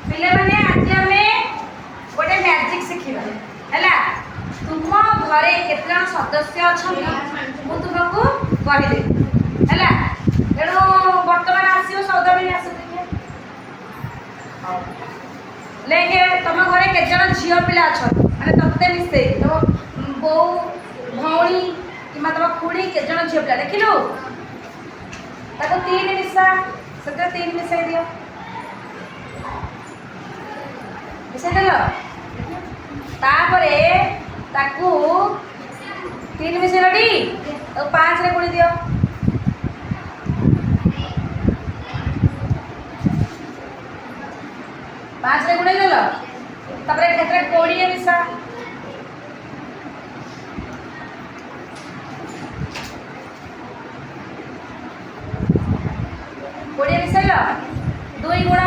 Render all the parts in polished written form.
पिले माने आज आमे गोटे मैजिक शिखिबा हैला तुम घरे केतना सदस्य अछंती मु तुमको कहि दे हैला एणो वर्तमान आसीओ सौदामिनी आसी लेके तुम घरे के जन झियो पिला अछन माने तते मिसे तो बो भौणी किमा तुम खुड़ी के जन झियो पिला देखिलु ताको तीन मिसा सके तीन मिसाई दियो मिसाई देलो तापरे ताकू तीन मिसाई लडी तो पांच रे गुणी दियो पांच रे गुणी देलो तापरे केतरे 20 मिसा मिसाइल दुई गुण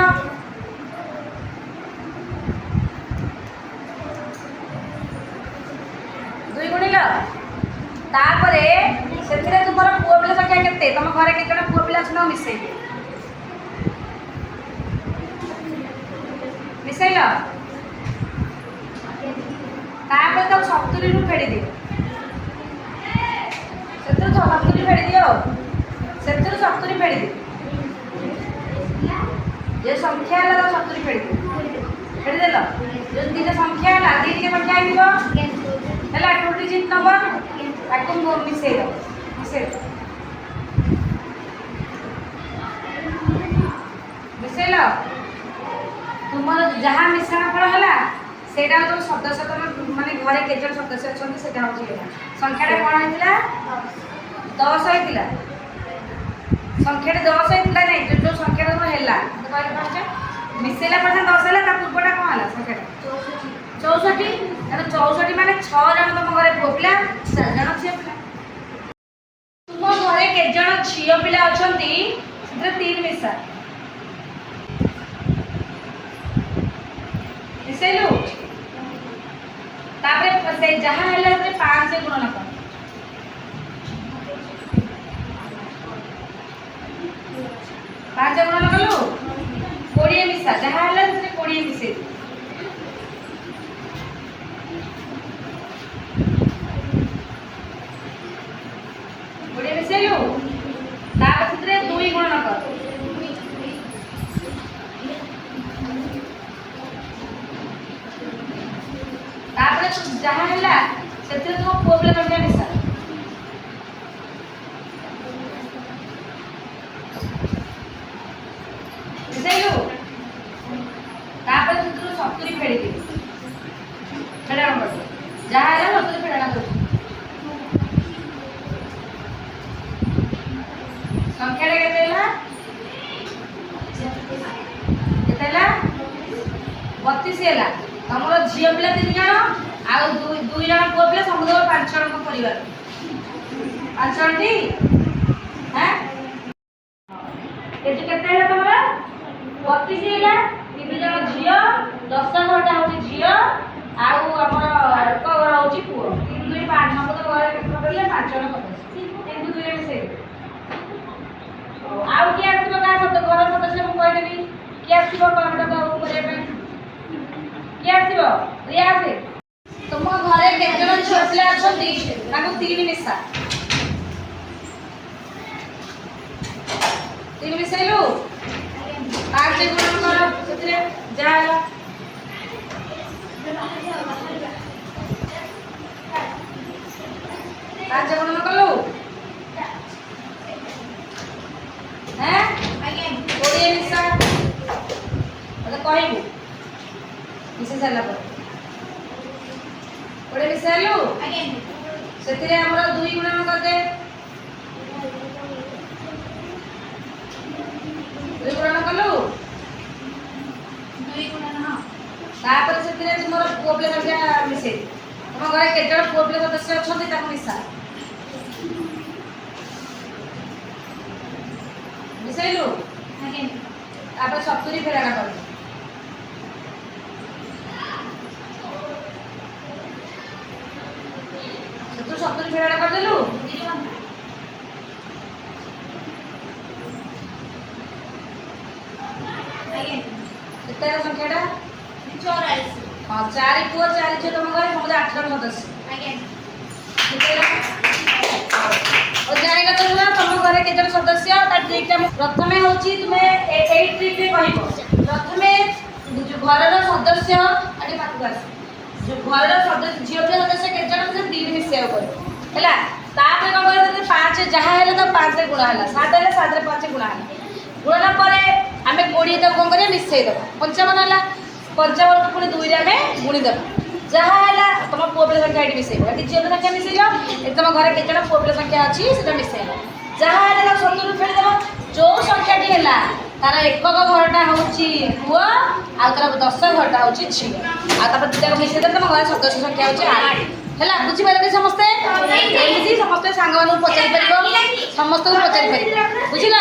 दुई गुणिल तापरे सेथिरे तुमर पुओ पिला संख्या केते तुम घरे केते जण पुओ पिला छन मिसै मिसाइल तापरे तो 70 रु फेडी दियो सेथिरे तो 70 फेडी दियो सेथिरे 70 फेडी दियो ये संख्या है तो 70 फेडी देलो जो तीन संख्या है दी के संख्या आइबो हैला 2 डिजिट नंबर ताको मिसै दो मिसैलो तुमर जहाँ मिश्रण फल है सेटा तो सदस्य तुम माने घरे के जन सदस्य अछन सेटा हो जे संख्याटा कोन आइतिला 10 आइतिला संख्या 10 आइतिला नै जो संख्या तो हैला तो कहले फर्स्ट मिसेला पर 10 हैला ता पूर्वटा कोन हैला संख्या 64 एटा 64 माने 6 जन तुम घरे पुओ पिला 4 जन झियो पिला तुम घरे के जन झियो पिला अछंती सेते 3 मिसा मिसेलु तापरे से जहाँ हैला से 5 से गुणन कर 5 गुणन कलु 20 मिसा जहाँ हैला से 20 मिसे 20 मिसेलु तापरे 2 गुणन कर तापरे जहाँ हैला सेते तो प्रॉब्लम संख्या मिसा मिसेलु तापरे तो 70 फेडी दे फेडा नंबर जहाँ हैला 70 फेडा कर संख्या रे केते हैला केते हैला 32 हैला हमरो झियो पिला 3 जण आ दुई जण पुओ पिला समुदाय 5 जण को परिवार 5 जण टी हैं ए जे केते हैला तमरा 32 हैला 3 जण झियो 10 घंटा होची झियो आउ हमर को होची पुओ 3 2 5 हम तो घरे केते पिला 5 जण सदस्य 3 2 रे मिसे आउ के आसीबो का सद घर सदस्य हम कहि देबी के आसीबो कामटा को करे पे के आसीबो रिया से तुम घरे के जन झियो पिला अछंती ताको 3 मिसा 3 मिसेलु 5 गुण कर सेतिरे जा पांच गुण कलु हैं आगे 20 मिसा तो कहबू मिसे साला पर 20 मिसालु आगे सेतिरे हमर 2 गुण कर दे 2 गुण कलु 2 गुण न तापर सेतिरे तुमर पुओ पिला संख्या मिसे तुम घरे के जण पुओ पिला सदस्य अछंती ताको मिसा मिसेलु आगे तापर 70 फेराडा कर तो 70 फेराडा कर देलु आगे କେତେ ସଂଖ୍ୟାଟା? 84 ହଁ 4 ପୁଅ 4 ଝିଅ ତମ ଘରେ ସମସ୍ତେ 8 ଜଣ ସଦସ୍ୟ। ଆଜ୍ଞା ଓ ଜାଣିଲ ତ ତମ ଘରେ କେତେ ଜଣ ସଦସ୍ୟ ତା ଟ୍ରିକଟା ପ୍ରଥମେ ହଉଛି ତୁମେ ଏଇ ଟ୍ରିକରେ କହିବ। ପ୍ରଥମେ ଘରର ସଦସ୍ୟ ଆগে ପାଖକୁ ଆସ। ଘରର ସଦସ୍ୟ ଝିଅ ପିଲା ସଦସ୍ୟ କେତେ ଜଣ ସେ 3 ମିଶିବାକୁ ପଡ଼ିବ ହେଲା। ତାପରେ କ'ଣ କରିବ ଯଦି 5 ଯାହା ହେଲା ତ 5ରେ ଗୁଣା ହେଲା, 7 ହେଲେ 7ରେ 5 ଗୁଣା ହେଲା। ଗୁଣନା ପରେ ଆମେ 20 ତାକୁ କ'ଣ କରିବା ମିଶେଇଦେବା। 55 ହେଲା, 55କୁ ପୁଣି 2ରେ ଆମେ ଗୁଣିଦେବା। ଯାହା ହେଲା ତମ ପୁଅ ପିଲା ସଂଖ୍ୟା ଏଠି ମିଶେଇବ, ଏଠି ଝିଅ ପିଲା ସଂଖ୍ୟା ମିଶେଇଲ, ଏଠି ତମ ଘରେ କେତେ ଜଣ ପୁଅ ପିଲା ସଂଖ୍ୟା ଅଛି ସେଟା ମିଶେଇବ। ଯାହା ହେଲେ ତାକୁ 70ରୁ ଫେରିଦେବ। ଯୋଉ ସଂଖ୍ୟାଟି ହେଲା ତାର ଏକକ ଘରଟା ହେଉଛି ପୁଅ ଆଉ ତାର 10 ଘରଟା ହେଉଛି ଝିଅ। ଆଉ ତାପରେ ଦୁଇଟାକୁ ମିଶେଇଦେଲେ ତମ ଘରେ ସଦସ୍ୟ ସଂଖ୍ୟା ହେଉଛି 8 ହେଲା। ବୁଝିପାରିଲେ ସମସ୍ତେ? ଏମିତି ସମସ୍ତେ ସାଙ୍ଗମାନଙ୍କୁ ପଚାରି ପାରିବ, ସମସ୍ତଙ୍କୁ ପଚାରି ପାରିବ। ବୁଝିଲ?